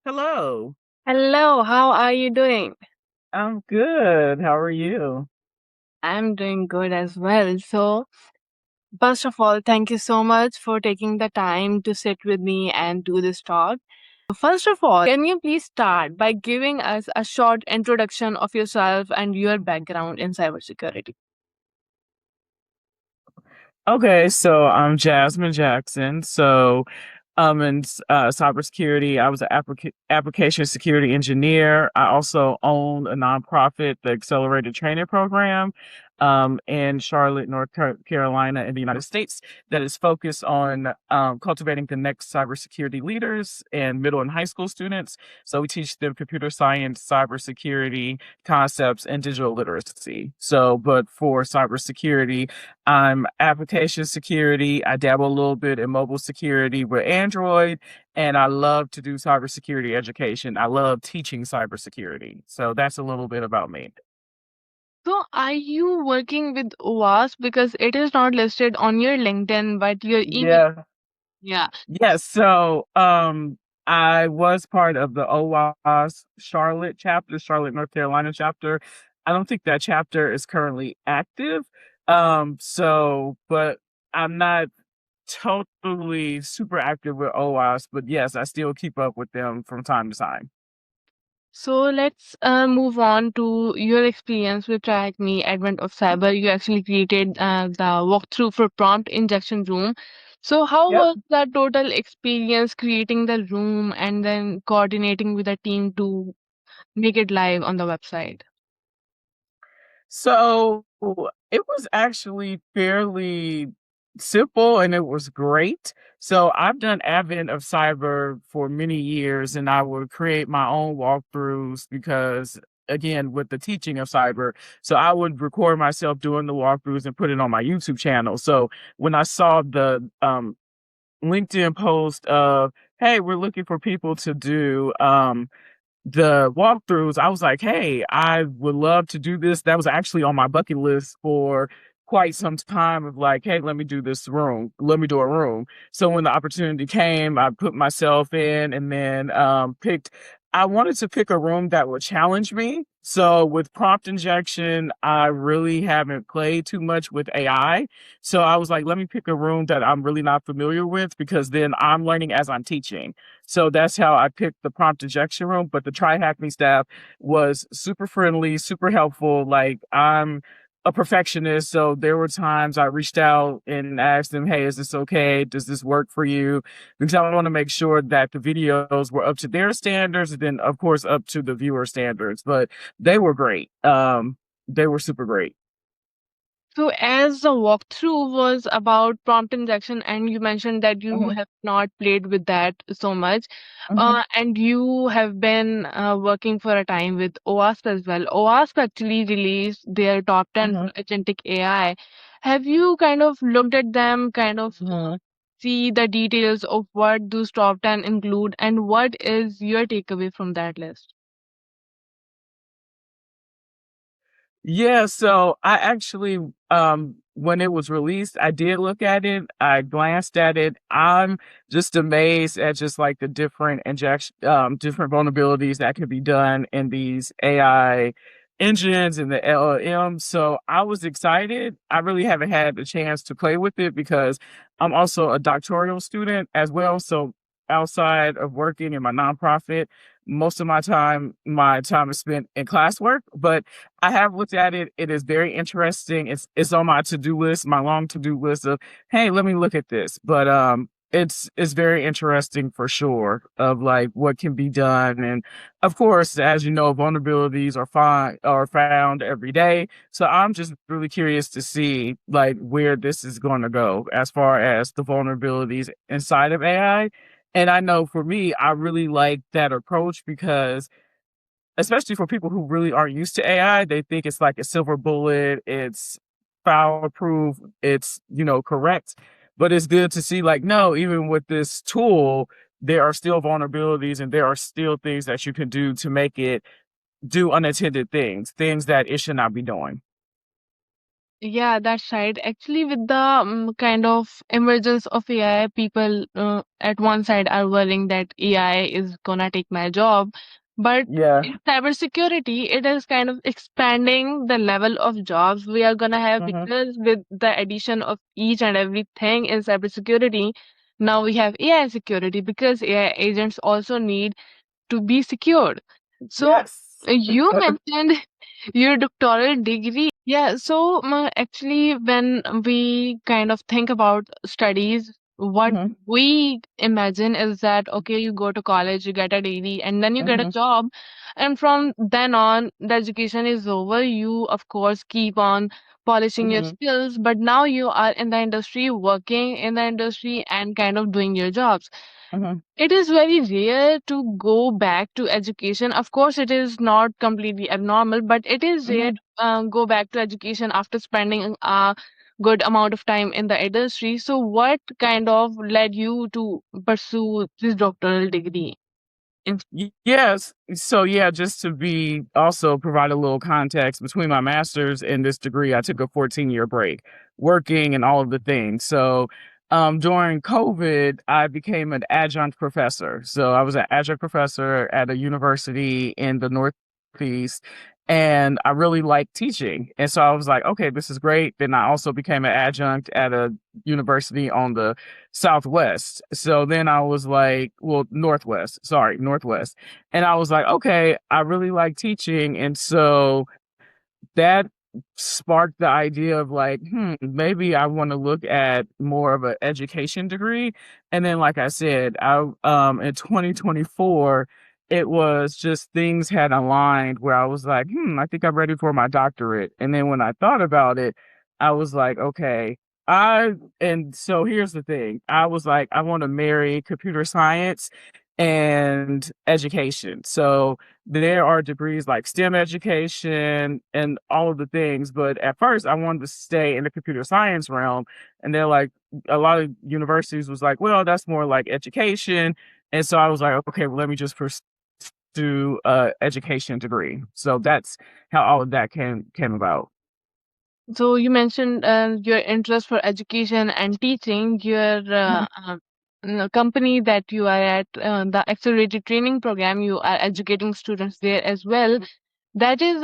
Hello. Hello, how are you doing? I'm good. How are you? I'm doing good as well. So, first of all, thank you so much for taking the time to sit with me and do this talk. First of all, can you please start by giving us a short introduction of yourself and your background in cybersecurity? Okay, so I'm Jasmine Jackson. So I'm in cybersecurity. I was an application security engineer. I also own a nonprofit, the Accelerated Training Program, in Charlotte, Carolina, in the United States, that is focused on cultivating the next cybersecurity leaders and middle and high school students. So we teach them computer science, cybersecurity concepts, and digital literacy. So, but for cybersecurity, I'm application security. I dabble a little bit in mobile security with Android, and I love to do cybersecurity education. I love teaching cybersecurity. So that's a little bit about me. So, are you working with OWASP because it is not listed on your LinkedIn, but your email? Yeah. Yeah. Yes. So I was part of the OWAS Charlotte chapter, Charlotte, North Carolina chapter. I don't think that chapter is currently active. But I'm not totally super active with OWASP, but yes, I still keep up with them from time to time. So let's move on to your experience with Track Me, Advent of Cyber. You actually created the walkthrough for prompt injection room. So how Yep. was the total experience creating the room and then coordinating with the team to make it live on the website? So it was actually fairly simple and it was great. So I've done Advent of Cyber for many years and I would create my own walkthroughs because again with the teaching of cyber, so I would record myself doing the walkthroughs and put it on my YouTube channel. So when I saw the LinkedIn post of, hey, we're looking for people to do the walkthroughs, I was like, "Hey, I would love to do this." That was actually on my bucket list for quite some time of like, "Hey, let me do this room. Let me do a room." So when the opportunity came, I put myself in and then picked I wanted to pick a room that would challenge me. So with prompt injection, I really haven't played too much with AI. So I was like, let me pick a room that I'm really not familiar with because then I'm learning as I'm teaching. So that's how I picked the prompt injection room. But the Try Hack Me staff was super friendly, super helpful. Like I'm a perfectionist, so there were times I reached out and asked them, "Hey, is this okay? Does this work for you?" Because I want to make sure that the videos were up to their standards, and then of course up to the viewer standards. But they were great. They were super great. So as the walkthrough was about prompt injection, and you mentioned that you Mhm, have not played with that so much, mhm, and you have been working for a time with OWASP as well. OWASP actually released their top 10 mhm, for agentic AI. Have you kind of looked at them, kind of mhm. see the details of what those top 10 include, and what is your takeaway from that list? Yeah, so I actually when it was released, I did look at it. I glanced at it. I'm just amazed at just like the different injection different vulnerabilities that could be done in these AI engines and the LLM. So I was excited. I really haven't had the chance to play with it because I'm also a doctoral student as well. So outside of working in my nonprofit, most of my time is spent in classwork, but I have looked at it. It is very interesting. It's on my to-do list, my long to-do list of, hey, let me look at this. But it's very interesting for sure of like what can be done. And of course, as you know, vulnerabilities are found every day. So I'm just really curious to see like where this is going to go as far as the vulnerabilities inside of AI. And I know for me, I really like that approach because especially for people who really aren't used to AI, they think it's like a silver bullet, it's foul proof, it's, correct. But it's good to see like, no, even with this tool, there are still vulnerabilities and there are still things that you can do to make it do unintended things, things that it should not be doing. Yeah, that's right. Actually, with the kind of emergence of AI, people at one side are worrying that AI is gonna take my job. But Yeah. in cybersecurity, it is kind of expanding the level of jobs we are gonna have Mhm. because with the addition of each and everything in cybersecurity, now we have AI security because AI agents also need to be secured. So Yes. you mentioned your doctoral degree. Yeah, so actually, when we kind of think about studies, what Mhm. we imagine is that okay, you go to college, you get a degree, and then you get a Mhm. job, and from then on, the education is over. You, of course, keep on polishing your Mhm. skills, but now you are in the industry, working in the industry, and kind of doing your jobs. Mhm. It is very rare to go back to education. Of course, it is not completely abnormal, but it is rare Mhm. to go back to education after spending a good amount of time in the industry. So, what kind of led you to pursue this doctoral degree? Yes. So yeah, just to be also provide a little context between my master's and this degree, I took a 14-year break working and all of the things. So during COVID, I became an adjunct professor. So I was an adjunct professor at a university in the Northeast. And I really liked teaching. And so I was like, okay, this is great. Then I also became an adjunct at a university on the Southwest. So then I was like, well, Northwest, sorry, Northwest. And I was like, okay, I really like teaching. And so that sparked the idea of like, maybe I want to look at more of an education degree. And then, like I said, I in 2024, it was just things had aligned where I was like, I think I'm ready for my doctorate. And then when I thought about it, I was like, okay, I and so here's the thing. I was like, I want to marry computer science and education. So there are degrees like STEM education and all of the things, but at first I wanted to stay in the computer science realm, and they're like a lot of universities was like, "Well, that's more like education." And so I was like, "Okay, well, let me just pursue a education degree." So that's how all of that came about. So, you mentioned your interest for education and teaching. Your Mhm. company that you are at, the accelerated training program, you are educating students there as well. That is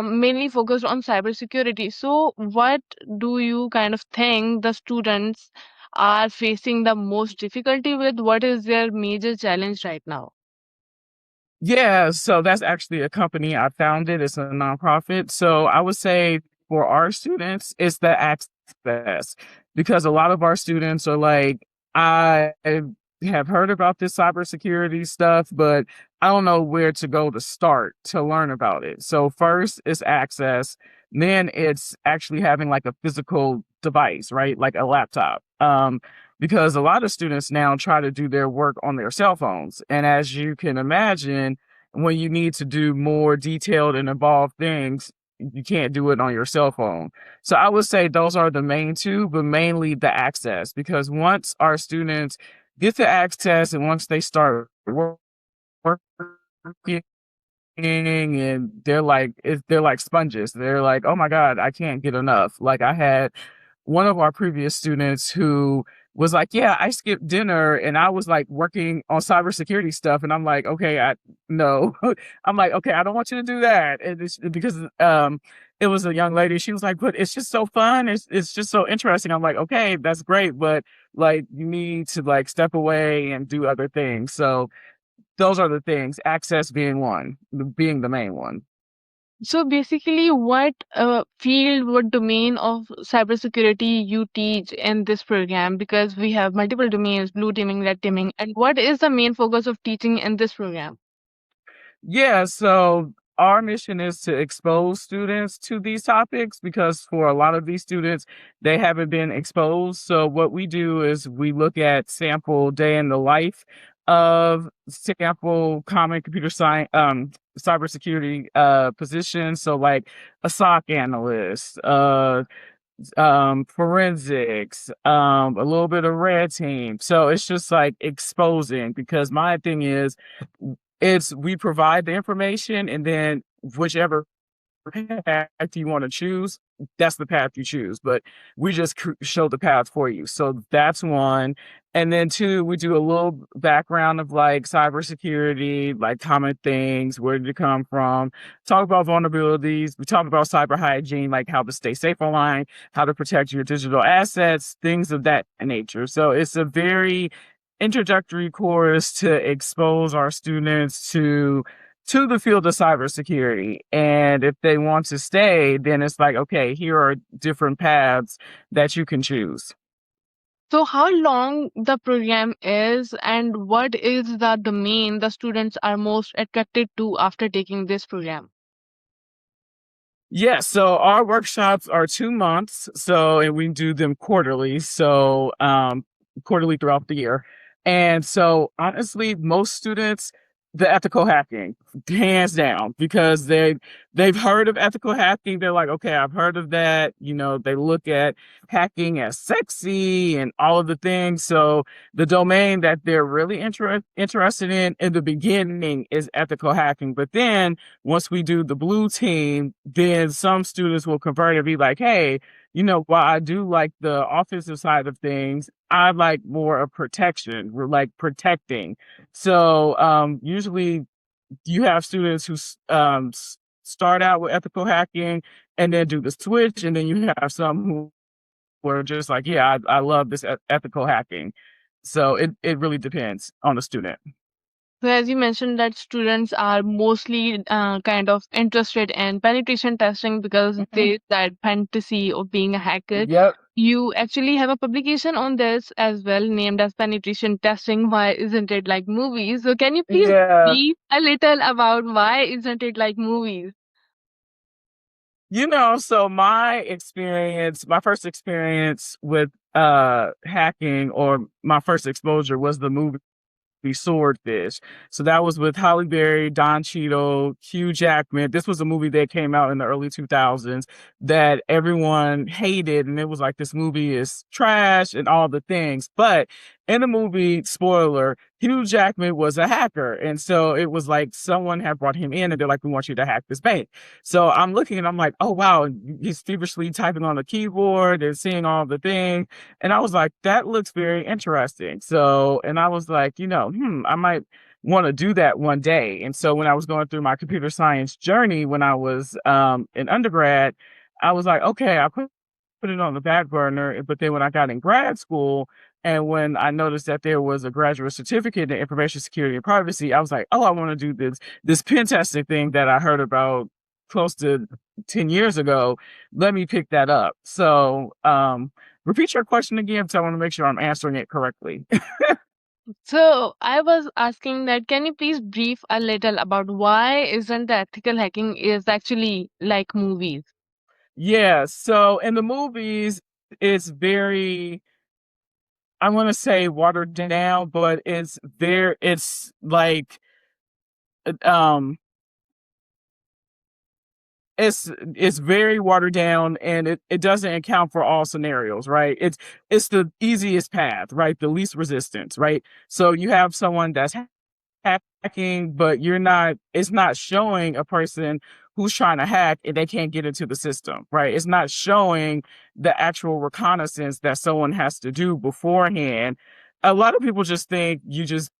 mainly focused on cybersecurity. So, what do you kind of think the students are facing the most difficulty with? What is their major challenge right now? Yeah, so that's actually a company I founded. It's a nonprofit. So I would say for our students, it's the access because a lot of our students are like, I have heard about this cybersecurity stuff, but I don't know where to go to start to learn about it. So first is access, then it's actually having like a physical device, right? Like a laptop. Because a lot of students now try to do their work on their cell phones. And as you can imagine, when you need to do more detailed and involved things, you can't do it on your cell phone. So I would say those are the main two, but mainly the access, because once our students get the access and once they start working and they're like sponges. They're like, "Oh my god, I can't get enough." Like I had one of our previous students who was like, "Yeah, I skipped dinner and I was like working on cybersecurity stuff." And I'm like, "Okay, I no." I'm like, "Okay, I don't want you to do that." And it's because it was a young lady. She was like, "But it's just so fun. It's just so interesting." I'm like, "Okay, that's great, but like you need to like step away and do other things." So those are the things, access being the main one. So basically, what field, what domain of cybersecurity you teach in this program? Because we have multiple domains, blue teaming, red teaming, and what is the main focus of teaching in this program? Yeah, so our mission is to expose students to these topics because for a lot of these students, they haven't been exposed. So what we do is we look at sample day in the life of sample common computer science, cybersecurity positions. So like a SOC analyst, forensics, a little bit of red team. So it's just like exposing because my thing is it's we provide the information and then whichever path you want to choose, that's the path you choose. But we just show the path for you. So that's one. And then two, we do a little background of like cybersecurity, like common things, where did it come from? Talk about vulnerabilities. We talk about cyber hygiene, like how to stay safe online, how to protect your digital assets, things of that nature. So it's a very introductory course to expose our students to the field of cybersecurity. And if they want to stay, then it's like, okay, here are different paths that you can choose. So, how long the program is, and what is the domain the students are most attracted to after taking this program? Yes, so our workshops are 2 months, so and we do them quarterly, so, quarterly throughout the year, and so, honestly, most students, the ethical hacking, hands down, because they've heard of ethical hacking, they're like, "Okay, I've heard of that," they look at hacking as sexy and all of the things, so the domain that they're really interested in the beginning is ethical hacking, but then once we do the blue team, then some students will convert and be like, hey, while I do like the offensive side of things, I like more of protection. We're like protecting. So usually you have students who start out with ethical hacking and then do the switch. And then you have some who are just like, yeah, I love this ethical hacking. So it really depends on the student. So, as you mentioned, that students are mostly kind of interested in penetration testing because Mhm. they that fantasy of being a hacker. Yep. You actually have a publication on this as well, named as penetration testing. Why isn't it like movies? So, can you please Yeah. brief a little about why isn't it like movies? So my first experience with hacking, or my first exposure, was the movie Swordfish. So that was with Holly Berry, Don Cheadle, Hugh Jackman. This was a movie that came out in the early 2000s that everyone hated, and it was like, this movie is trash and all the things. But in the movie, spoiler, Hugh Jackman was a hacker. And so it was like someone had brought him in and they're like, we want you to hack this bank. So I'm looking and I'm like, oh wow, he's feverishly typing on the keyboard and seeing all the things. And I was like, that looks very interesting. So, and I was like, I might want to do that one day. And so when I was going through my computer science journey when I was in undergrad, I was like, okay, I'll put it on the back burner. But then when I got in grad school, and when I noticed that there was a graduate certificate in information security and privacy, I was like, oh, I want to do this pen testing thing that I heard about close to 10 years ago. Let me pick that up. So repeat your question again, because I want to make sure I'm answering it correctly. So, I was asking that can you please brief a little about why isn't the ethical hacking is actually like movies? Yeah, so in the movies, it's very, I want to say watered down, but it's like, um, it's very watered down, and it doesn't account for all scenarios, right? It's the easiest path, right? The least resistance, right? So you have someone that's hacking, but it's not showing a person who's trying to hack and they can't get into the system, right? It's not showing the actual reconnaissance that someone has to do beforehand. A lot of people just think you just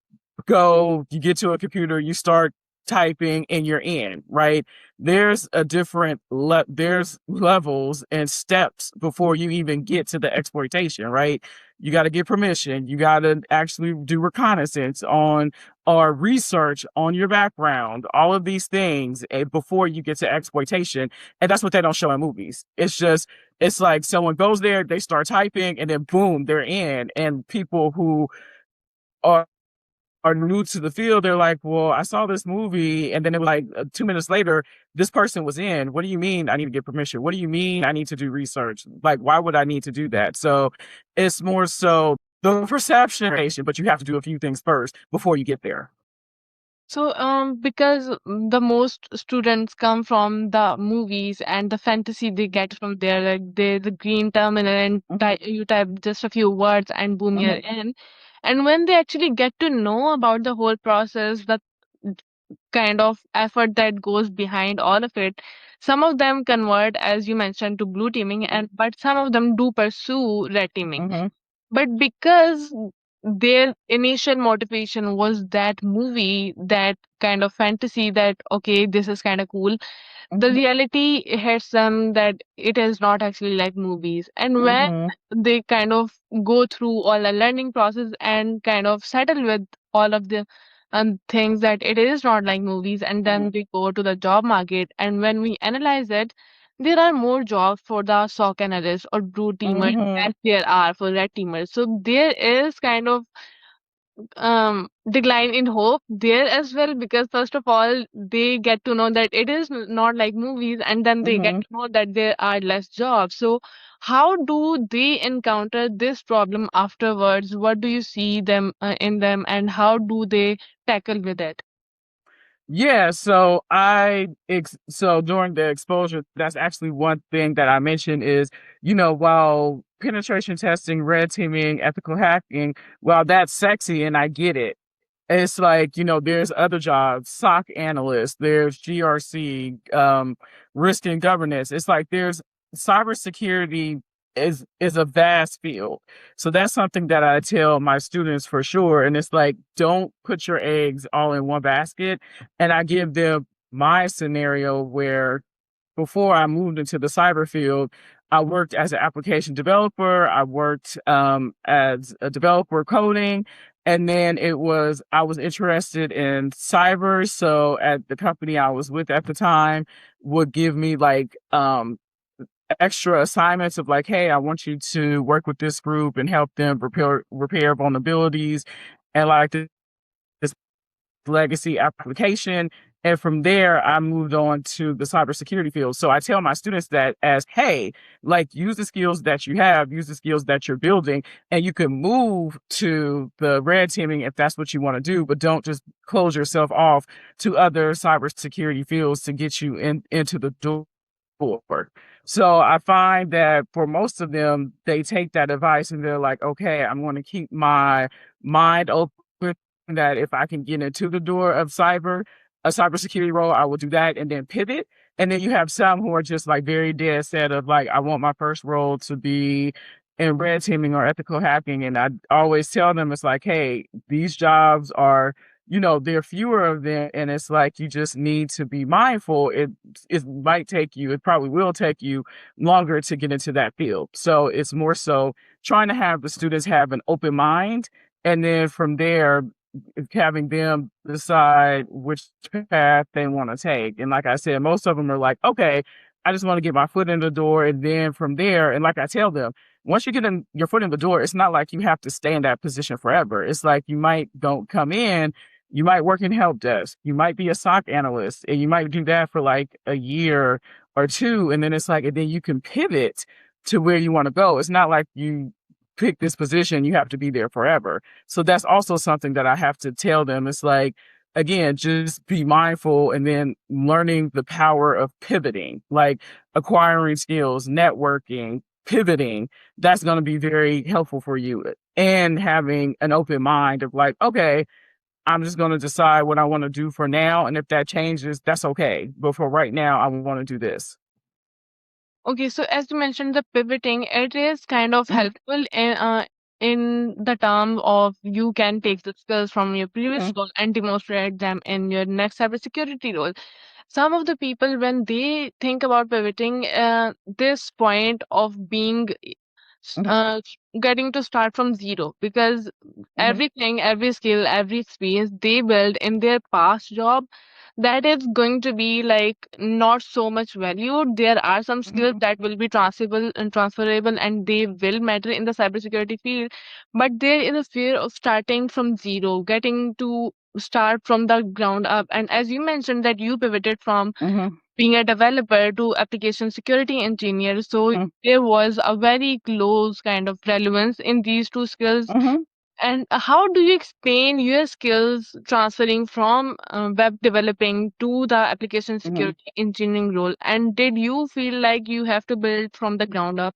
you get to a computer, you start typing and you're in, right? There's levels and steps before you even get to the exploitation, right? You got to get permission. You got to actually do reconnaissance on or research on your background, all of these things before you get to exploitation. And that's what they don't show in movies. It's like someone goes there, they start typing, and then boom, they're in. And people who are are new to the field, they're like, well, I saw this movie, and then it was like 2 minutes later, this person was in. What do you mean I need to get permission? What do you mean I need to do research? Like, why would I need to do that? So it's more so the perception, but you have to do a few things first before you get there. So, because the most students come from the movies and the fantasy they get from there, like the green terminal and Mhm, you type just a few words and boom, you're mhm. in. And when they actually get to know about the whole process, the kind of effort that goes behind all of it, Some of them convert, as you mentioned, to blue teaming, and but some of them do pursue red teaming. Mhm. But because their initial motivation was that movie, that kind of fantasy, that okay, this is kind of cool, the reality hits them that it is not actually like movies. And when Mhm. they kind of go through all the learning process and kind of settle with all of the things, that it is not like movies, and then they go to the job market, and when we analyze it, there are more jobs for the SOC analyst or blue teamers Mhm. than there are for red teamers. So there is kind of decline in hope there as well, because first of all they get to know that it is not like movies, and then they get Mhm. to know that there are less jobs. So how do they encounter this problem afterwards? What do you see them in them, and how do they tackle with it? Yeah, so during the exposure, that's actually one thing that I mentioned is, while penetration testing, red teaming, ethical hacking, while that's sexy and I get it, it's like, there's other jobs, SOC analyst, there's GRC, risk and governance. It's like there's cybersecurity is a vast field. So that's something that I tell my students for sure. And it's like, don't put your eggs all in one basket. And I give them my scenario where before I moved into the cyber field, I worked as an application developer. I worked as a developer coding. And then I was interested in cyber. So at the company I was with at the time would give me like extra assignments of like, hey, I want you to work with this group and help them repair vulnerabilities and like this legacy application. And from there, I moved on to the cybersecurity field. So I tell my students that as, hey, like use the skills that you have, use the skills that you're building, and you can move to the red teaming if that's what you want to do, but don't just close yourself off to other cybersecurity fields to get you into the door for. So I find that for most of them, they take that advice and they're like, okay, I'm going to keep my mind open that if I can get into the door of a cybersecurity role, I will do that and then pivot. And then you have some who are just like very dead set of like, I want my first role to be in red teaming or ethical hacking. And I always tell them it's like, hey, these jobs are, there are fewer of them, and it's like you just need to be mindful. It might take you, it probably will take you longer to get into that field. So it's more so trying to have the students have an open mind, and then from there, having them decide which path they want to take. And like I said, most of them are like, okay, I just want to get my foot in the door. And then from there, and like I tell them, once you get in your foot in the door, it's not like you have to stay in that position forever. It's like you might don't come in, you might work in help desk, you might be a SOC analyst, and you might do that for like a year or two. And then it's like, and then you can pivot to where you want to go. It's not like you pick this position, you have to be there forever. So that's also something that I have to tell them. It's like, again, just be mindful and then learning the power of pivoting, like acquiring skills, networking, pivoting. That's going to be very helpful for you. And having an open mind of like, okay, I'm just going to decide what I want to do for now. And if that changes, that's okay. But for right now, I want to do this. Okay, so as you mentioned, the pivoting, it is kind of Mhm, helpful in the term of you can take the skills from your previous mhm, role and demonstrate them in your next cybersecurity role. Some of the people, when they think about pivoting, this point of being s- mhm, uh, getting to start from zero, because mhm, everything, every skill, every experience they build in their past job, that is going to be like not so much valued. There are some mhm, skills that will be transferable, and they will matter in the cybersecurity field. But there is a fear of starting from zero, getting to start from the ground up. And as you mentioned that you pivoted from mhm, being a developer to application security engineer, so there was a very close kind of relevance in these two skills. mhm, And how do you explain your skills transferring from web developing to the application mhm. security engineering role? And did you feel like you have to build from the ground up?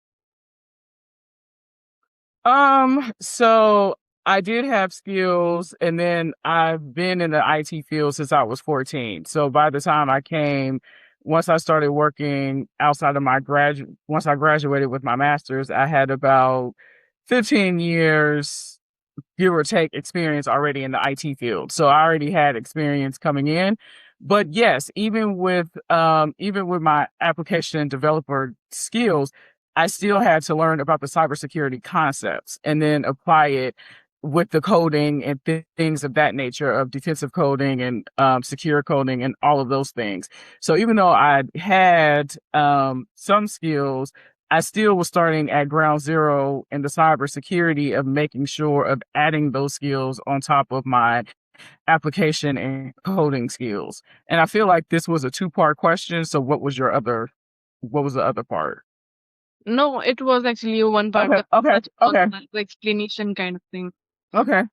So I did have skills, and then I've been in the IT field since I was 14. So by the time I came once I started working outside of once I graduated with my master's, I had about 15 years, give or take, experience already in the IT field. So I already had experience coming in. But yes, even with my application developer skills, I still had to learn about the cybersecurity concepts and then apply it with the coding and things of that nature of defensive coding and secure coding and all of those things. So even though I had some skills, I still was starting at ground zero in the cybersecurity of making sure of adding those skills on top of my application and coding skills. And I feel like this was a two-part question. So what was the other part? No, it was actually a one part Okay, that okay, touched on okay, the explanation kind of thing. okay.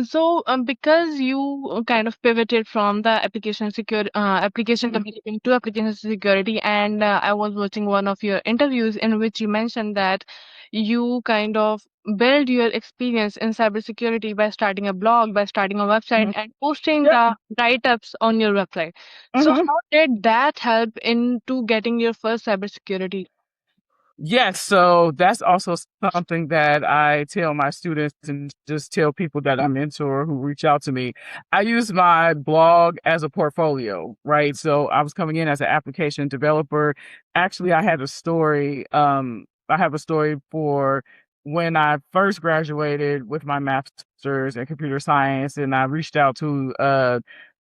So, because you kind of pivoted from the application Mhm, development to application security, and I was watching one of your interviews in which you mentioned that you kind of build your experience in cybersecurity by starting a blog, by starting a website, mhm. and posting Yep. the write-ups on your website. So, Mhm. how did that help into getting your first cybersecurity? Yes, so that's also something that I tell my students and just tell people that I mentor who reach out to me. I use my blog as a portfolio, right? So I was coming in as an application developer. Actually, I have a story for when I first graduated with my master's in computer science and I reached out to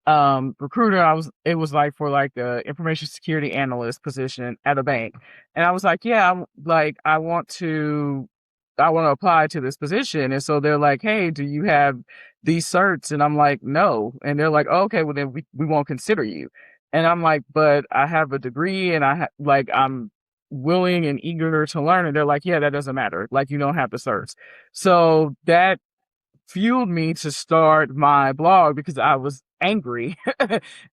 recruiter. It was like for like the information security analyst position at a bank. And I was like, yeah, I want to apply to this position. And so they're like, hey, do you have these certs? And I'm like, no. And they're like, oh, okay, well then we won't consider you. And I'm like, but I have a degree and I'm willing and eager to learn. And they're like, yeah, that doesn't matter. Like you don't have the certs. So that fueled me to start my blog because I was angry.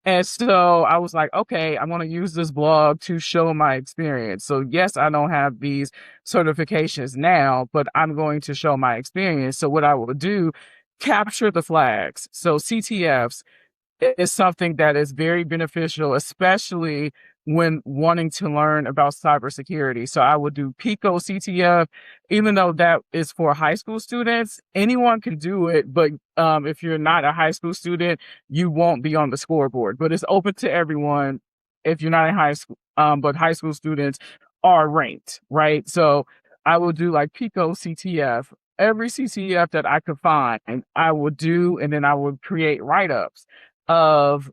And so I was like, okay, I want to use this blog to show my experience. So, yes, I don't have these certifications now, but I'm going to show my experience. So, what I will do, capture the flags. So, CTFs is something that is very beneficial, especially when wanting to learn about cybersecurity. So I would do Pico CTF, even though that is for high school students. Anyone can do it, but if you're not a high school student, you won't be on the scoreboard. But it's open to everyone if you're not in high school. But high school students are ranked, right? So I will do like Pico CTF. Every CTF that I could find, I would do, and then I would create write ups of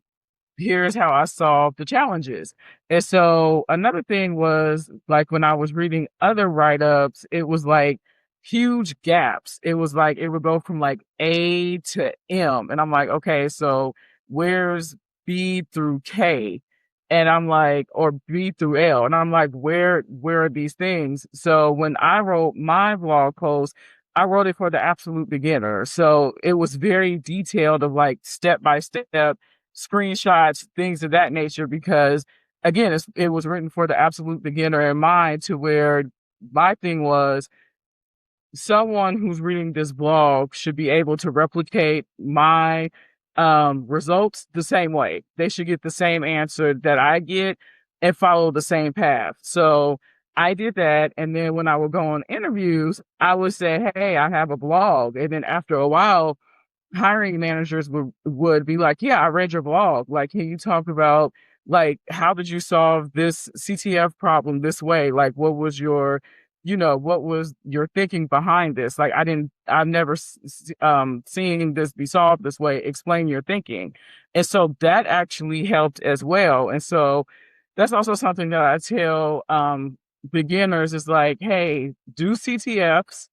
here's how I solved the challenges. And so another thing was like when I was reading other write ups, it was like huge gaps. It was like it would go from like A to M. And I'm like, okay, so where's B through K? And I'm like, or B through L. And I'm like, where are these things? So when I wrote my blog post, I wrote it for the absolute beginner. So it was very detailed of like step by step screenshots, things of that nature, because again, it was written for the absolute beginner in mind to where my thing was someone who's reading this blog should be able to replicate my results the same way. They should get the same answer that I get and follow the same path. So I did that. And then when I would go on interviews, I would say, hey, I have a blog. And then after a while, hiring managers would be like, "Yeah, I read your blog. Like, can you talk about like how did you solve this CTF problem this way? Like, what was your, what was your thinking behind this? Like, I've never seen this be solved this way. Explain your thinking." And so that actually helped as well. And so that's also something that I tell beginners is like, "Hey, do CTFs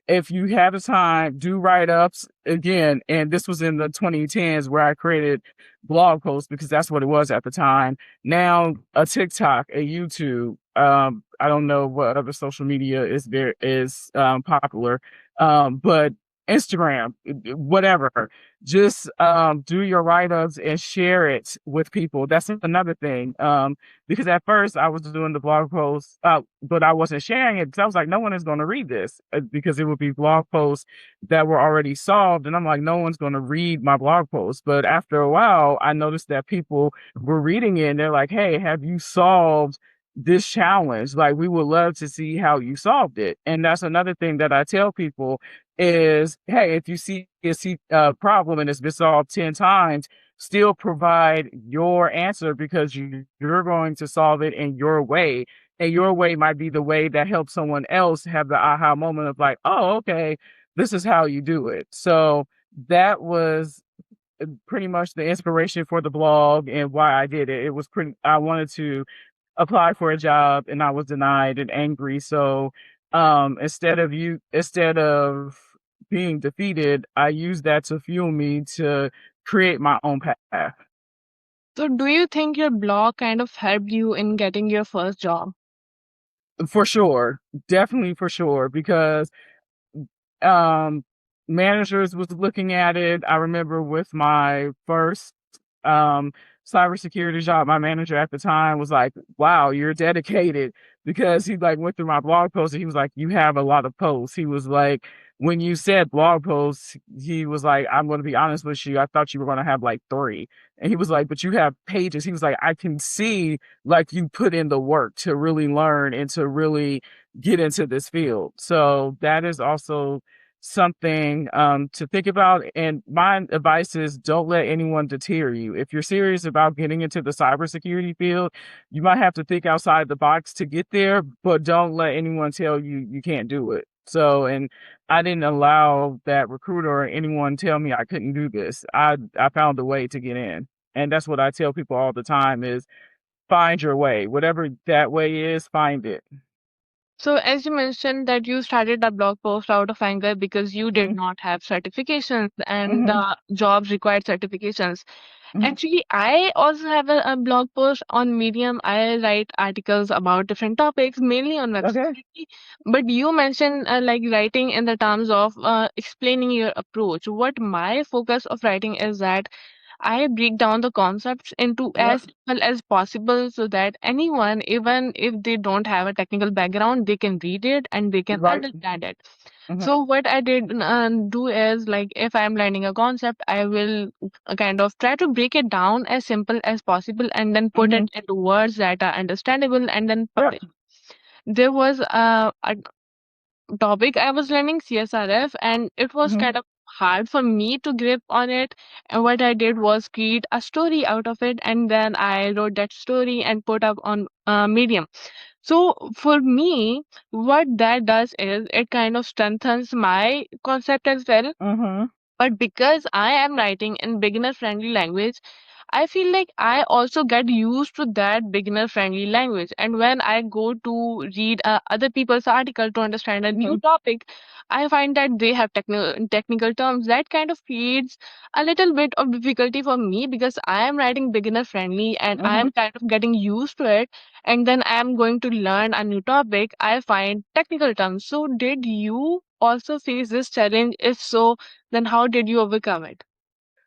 if you have the time, do write ups again." And this was in the 2010s where I created blog posts because that's what it was at the time. Now, a TikTok, a YouTube. I don't know what other social media is popular, but Instagram, whatever. Just do your write-ups and share it with people. That's another thing. Because at first I was doing the blog posts, but I wasn't sharing it because I was like, no one is going to read this because it would be blog posts that were already solved. And I'm like, no one's going to read my blog post. But after a while, I noticed that people were reading it and they're like, hey, have you solved this challenge? Like, we would love to see how you solved it. And that's another thing that I tell people is, hey, if you see a problem and it's been solved 10 times, still provide your answer because you're going to solve it in your way. And your way might be the way that helps someone else have the aha moment of like, oh, okay, this is how you do it. So that was pretty much the inspiration for the blog and why I did it. It was pretty, I wanted to apply for a job and I was denied and angry. So instead of being defeated, I used that to fuel me to create my own path. So, do you think your blog kind of helped you in getting your first job? For sure. Definitely for sure. Because um managers was looking at it. I remember with my first um cybersecurity job, my manager at the time was like, wow, you're dedicated, because he like went through my blog posts and he was like, you have a lot of posts. He was like, when you said blog posts, he was like, I'm going to be honest with you, I thought you were going to have like three. And he was like, but you have pages. He was like, I can see like you put in the work to really learn and to really get into this field. So that is also something to think about. And my advice is, don't let anyone deter you. If you're serious about getting into the cybersecurity field, you might have to think outside the box to get there, but don't let anyone tell you you can't do it. So, and I didn't allow that recruiter or anyone tell me I couldn't do this. I found a way to get in. And that's what I tell people all the time is find your way. Whatever that way is, find it. So, as you mentioned that you started that blog post out of anger because you did Mhm, not have certifications and mhm, the jobs required certifications. mhm. Actually, I also have a blog post on Medium. I write articles about different topics, mainly on web Okay. security. But you mentioned like writing in the terms of explaining your approach. What my focus of writing is that I break down the concepts into Yep. as simple as possible so that anyone, even if they don't have a technical background, they can read it and they can Right. understand it. Mhm, So what I did do is like if I'm learning a concept, I will kind of try to break it down as simple as possible and then put mhm. it into words that are understandable and then Yep. publish. There was a topic I was learning CSRF and it was Mhm, kind of hard for me to grip on it. And what I did was create a story out of it and then I wrote that story and put up on Medium. So for me, what that does is it kind of strengthens my concept as well. mhm, But because I am writing in beginner friendly language, I feel like I also get used to that beginner friendly language. And when I go to read other people's article to understand a new mhm, topic, I find that they have technical terms that kind of creates a little bit of difficulty for me because I am writing beginner friendly and I mhm. am kind of getting used to it. And then I am going to learn a new topic. I find technical terms. So, did you also face this challenge? If so, then how did you overcome it?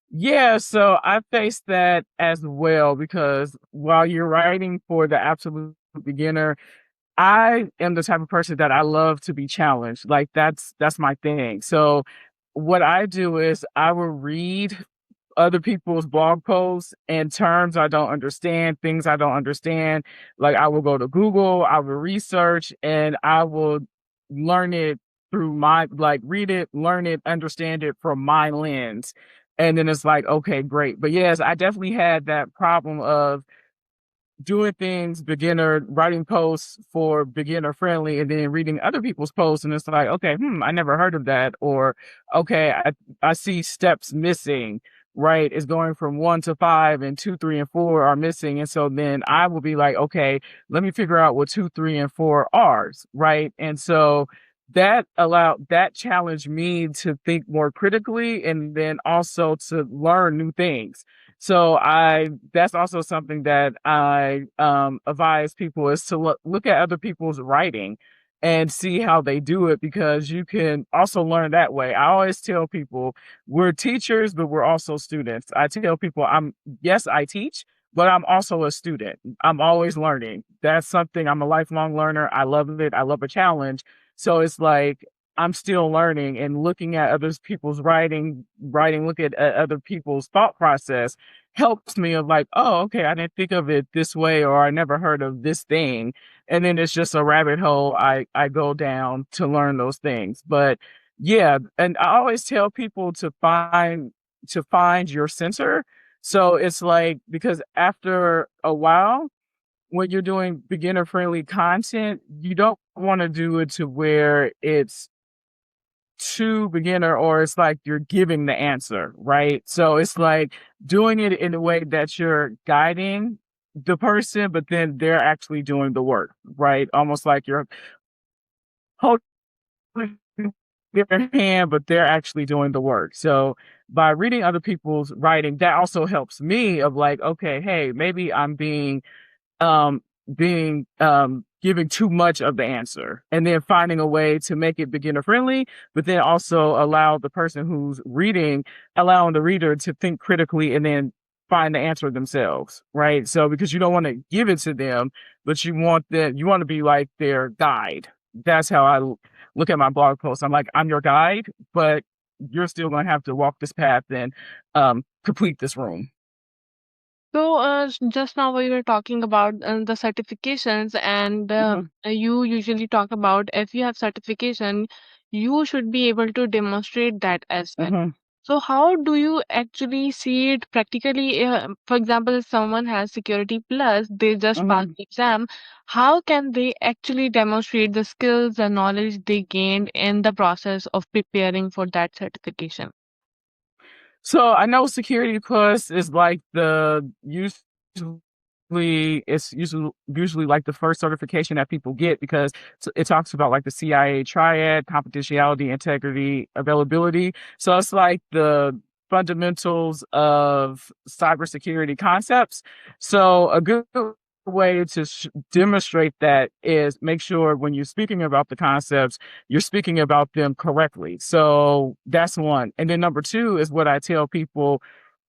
Yeah, so I faced that as well because while you're writing for the absolute beginner, I am the type of person that I love to be challenged. Like that's my thing. So what I do is I will read other people's blog posts and terms I don't understand, things I don't understand. Like I will go to Google, I will research, and I will learn it through my like read it, learn it, understand it from my lens. And then it's like, okay, great. But yes, I definitely had that problem of doing things beginner, writing posts for beginner friendly, and then reading other people's posts, and it's like, okay, I never heard of that, or okay, I see steps missing. Right, it's going from 1 to 5, and 2, 3, and 4 are missing, and so then I will be like, okay, let me figure out what 2, 3, and 4 are. Right, and so that challenged me to think more critically, and then also to learn new things. So I that's also something that I advise people is to look at other people's writing and see how they do it because you can also learn that way. I always tell people we're teachers, but we're also students. I tell people yes, I teach, but I'm also a student. I'm always learning. That's something. I'm a lifelong learner. I love it. I love a challenge. So it's like I'm still learning and looking at other people's look at other people's thought process helps me of like, oh, okay, I didn't think of it this way, or I never heard of this thing. And then it's just a rabbit hole I go down to learn those things. But yeah, and I always tell people to find your center. So it's like because after a while, when you're doing beginner friendly content, you don't want to do it to where it's too beginner or it's like you're giving the answer, right? So it's like doing it in a way that you're guiding the person, but then they're actually doing the work, right? Almost like you're holding their hand, but they're actually doing the work. So by reading other people's writing, that also helps me of like, okay, hey, maybe I'm um, giving too much of the answer and then finding a way to make it beginner friendly, but then also allowing the reader to think critically and then find the answer themselves, right? So because you don't want to give it to them, but you want to be like their guide. That's how look at my blog post. I'm like, I'm your guide, but you're still going to have to walk this path and complete this room. So, just now we were talking about the certifications, and Hmm. you usually talk about if you have certification, you should be able to demonstrate that as well. Hmm. So, how do you actually see it practically? For example, if someone has Security Plus, they just passed Hmm. the exam. How can they actually demonstrate the skills and knowledge they gained in the process of preparing for that certification? So I know Security Plus is like it's usually like the first certification that people get because it talks about like the CIA triad, confidentiality, integrity, availability. So it's like the fundamentals of cybersecurity concepts. So a good way to demonstrate that is make sure when you're speaking about the concepts you're speaking about them correctly. So that's one. And then number two is what I tell people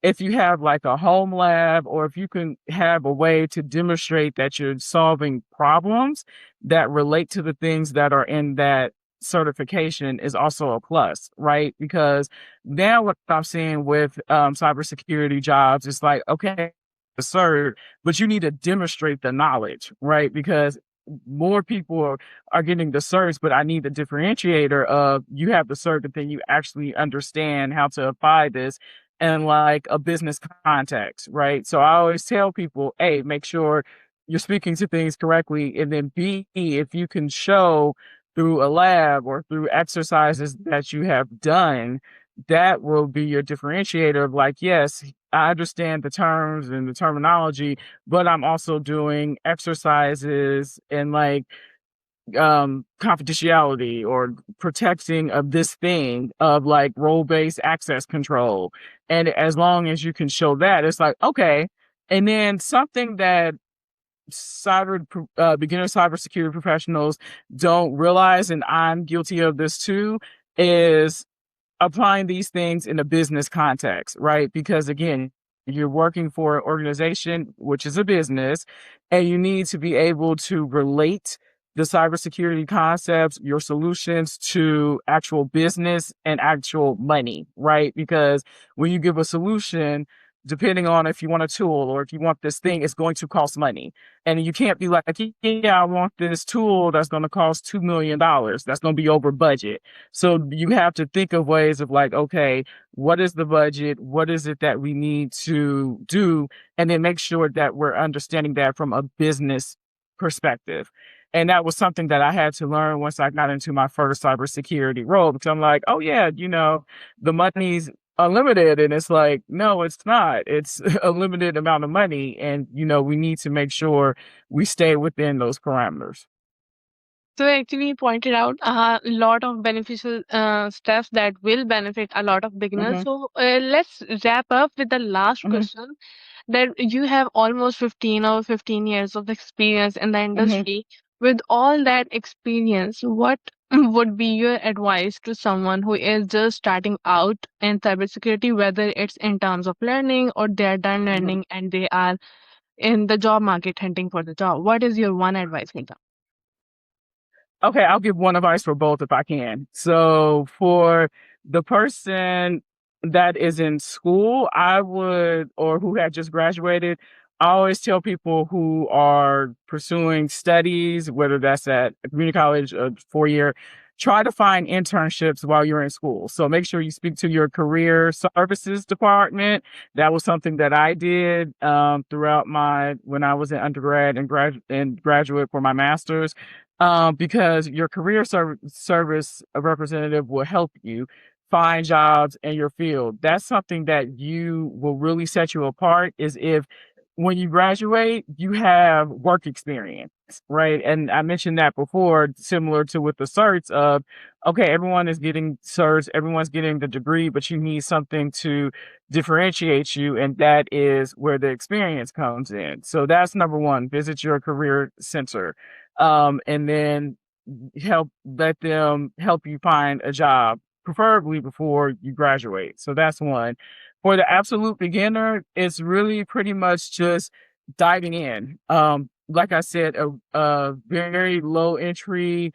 if you have like a home lab or if you can have a way to demonstrate that you're solving problems that relate to the things that are in that certification is also a plus, right? Because now what I'm seeing with cybersecurity jobs is like, okay, the cert, but you need to demonstrate the knowledge, right? Because more people are getting the certs, but I need the differentiator of you have the cert, but then you actually understand how to apply this in like a business context, right? So I always tell people, A, make sure you're speaking to things correctly, and then B, if you can show through a lab or through exercises that you have done, that will be your differentiator of like, yes, I understand the terms and the terminology, but I'm also doing exercises and like confidentiality or protecting of this thing of like role-based access control. And as long as you can show that, it's like, okay. And then something that beginner cybersecurity professionals don't realize, and I'm guilty of this too, is applying these things in a business context, right? Because again, you're working for an organization, which is a business, and you need to be able to relate the cybersecurity concepts, your solutions to actual business and actual money, right? Because when you give a solution, depending on if you want a tool or if you want this thing, it's going to cost money. And you can't be like, yeah, I want this tool that's going to cost $2 million. That's going to be over budget. So you have to think of ways of like, okay, what is the budget? What is it that we need to do? And then make sure that we're understanding that from a business perspective. And that was something that I had to learn once I got into my first cybersecurity role because I'm like, oh yeah, the money's unlimited. And it's like, no, it's not. It's a limited amount of money. And, we need to make sure we stay within those parameters. So actually pointed out a lot of beneficial steps that will benefit a lot of beginners. Hmm. So let's wrap up with the last Hmm. question that you have almost 15 or 15 years of experience in the Hmm. industry. With all that experience, what would be your advice to someone who is just starting out in cybersecurity, whether it's in terms of learning or they are done Mhm. learning and they are in the job market hunting for the job? What is your one advice, Nita? Okay, I'll give one advice for both if I can. So for the person that is in school, I would, or who had just graduated, I always tell people who are pursuing studies, whether that's at a community college, a 4 year, try to find internships while you're in school. So make sure you speak to your career services department. That was something that I did throughout when I was in undergrad and graduate for my master's, because your service representative will help you find jobs in your field. That's something that you will really set you apart is if when you graduate, you have work experience, right? And I mentioned that before, similar to with the certs of, okay, everyone is getting certs, everyone's getting the degree, but you need something to differentiate you. And that is where the experience comes in. So that's number one, visit your career center, and then let them help you find a job, preferably before you graduate. So that's one. For the absolute beginner, it's really pretty much just diving in. Like I said, a very low entry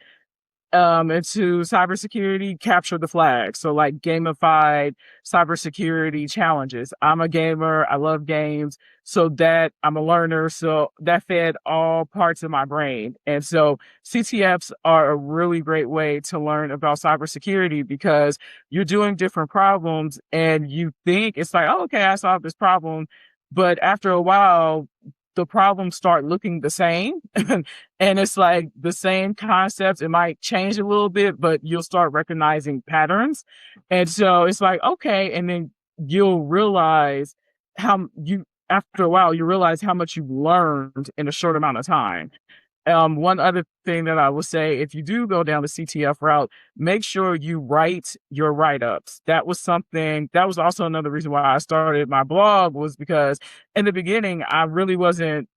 into cybersecurity, capture the flag. So like gamified cybersecurity challenges. I'm a gamer. I love games. So that I'm a learner. So that fed all parts of my brain. And so CTFs are a really great way to learn about cybersecurity because you're doing different problems and you think it's like, oh, okay, I solved this problem. But after a while, the problems start looking the same. And it's like the same concepts. It might change a little bit, but you'll start recognizing patterns. And so it's like, okay. And then you'll realize after a while, you realize how much you've learned in a short amount of time. One other thing that I will say, if you do go down the CTF route, make sure you write your write-ups. That was also another reason why I started my blog was because in the beginning, I really wasn't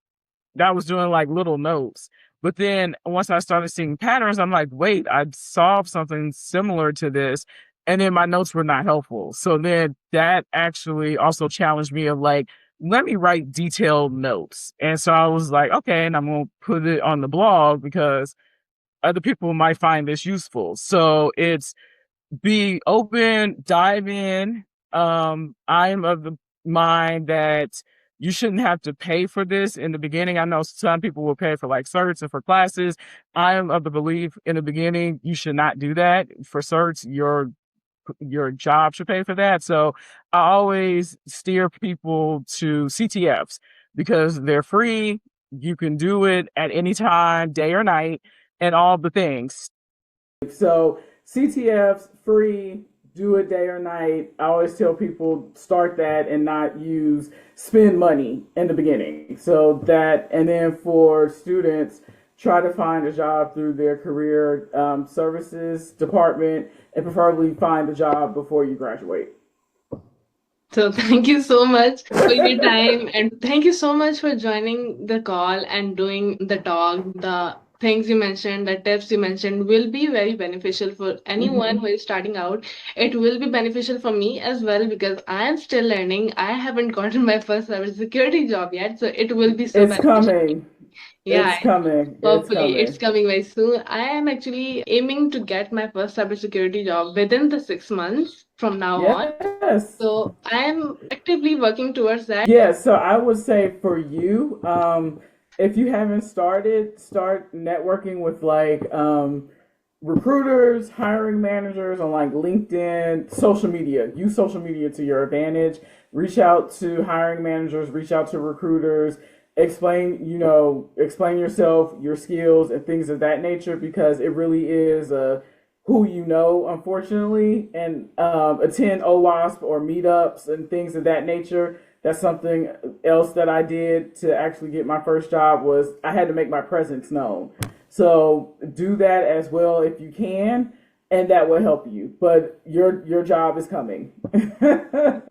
that was doing like little notes. But then once I started seeing patterns, I'm like, wait, I solved something similar to this. And then my notes were not helpful. So then that actually also challenged me of like, let me write detailed notes. And so I was like, okay, and I'm going to put it on the blog because other people might find this useful. So it's be open, dive in. I'm of the mind that you shouldn't have to pay for this in the beginning. I know some people will pay for like certs and for classes. I am of the belief in the beginning you should not do that. For certs, your job should pay for that. So I always steer people to CTFs because they're free. You can do it at any time, day or night, and all the things. So CTF's free, do it day or night. I always tell people start that and not spend money in the beginning. So that, and then for students, try to find a job through their career services department and preferably find a job before you graduate. So thank you so much for your time and thank you so much for joining the call and doing the talk. The things you mentioned, the tips you mentioned will be very beneficial for anyone Mhm. who is starting out. It will be beneficial for me as well because I am still learning. I haven't gotten my first cybersecurity job yet, so it will be so It's beneficial. coming. Yeah, It's coming. It's hopefully it's coming. coming very soon. I am actually aiming to get my first cybersecurity job within the 6 months from now on. Yes. So I am actively working towards that. Yeah, so I would say for you, if you haven't started, start networking with like recruiters, hiring managers on like LinkedIn, social media. Use social media to your advantage. Reach out to hiring managers, reach out to recruiters, explain yourself, your skills, and things of that nature because it really is who you know, unfortunately, and attend OWASP or meetups and things of that nature. That's something else that I did to actually get my first job was I had to make my presence known. So do that as well if you can. and that will help you. But your job is coming.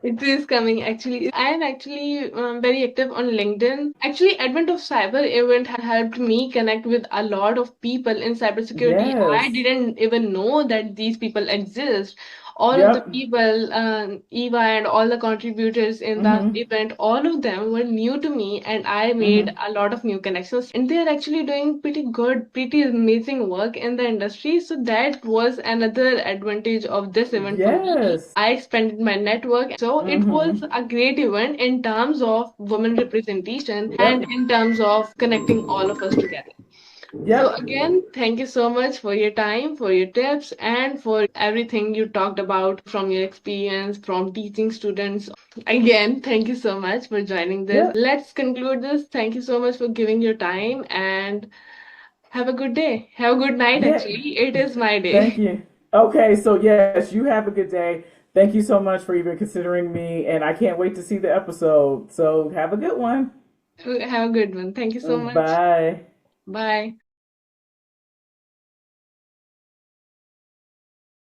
It is coming actually. I am actually very active on LinkedIn. Actually, advent of cyber event helped me connect with a lot of people in cybersecurity. I Yes. didn't even know that these people exist. All of the Yep. people, Eva and all the contributors in the Mhm. event, all of them were new to me, and I made Mhm. a lot of new connections. And they are actually doing pretty good, pretty amazing work in the industry. So that was another advantage of this event for me. Yes. I expanded my network. So it was Mhm. a great event in terms of women representation and Yep. in terms of connecting all of us together. So Yep. again, thank you so much for your time, for your tips, and for everything you talked about from your experience, from teaching students. Again, thank you so much for joining this. Yep. Let's conclude this. Thank you so much for giving your time and have a good day. Have a good night, Yeah. actually. It is my Thank day. you. Okay, so yes, you have a good day. Thank you so much for even considering me, and I can't wait to see the episode. So have a good one. Have a good one. Thank you so much. Bye. Bye.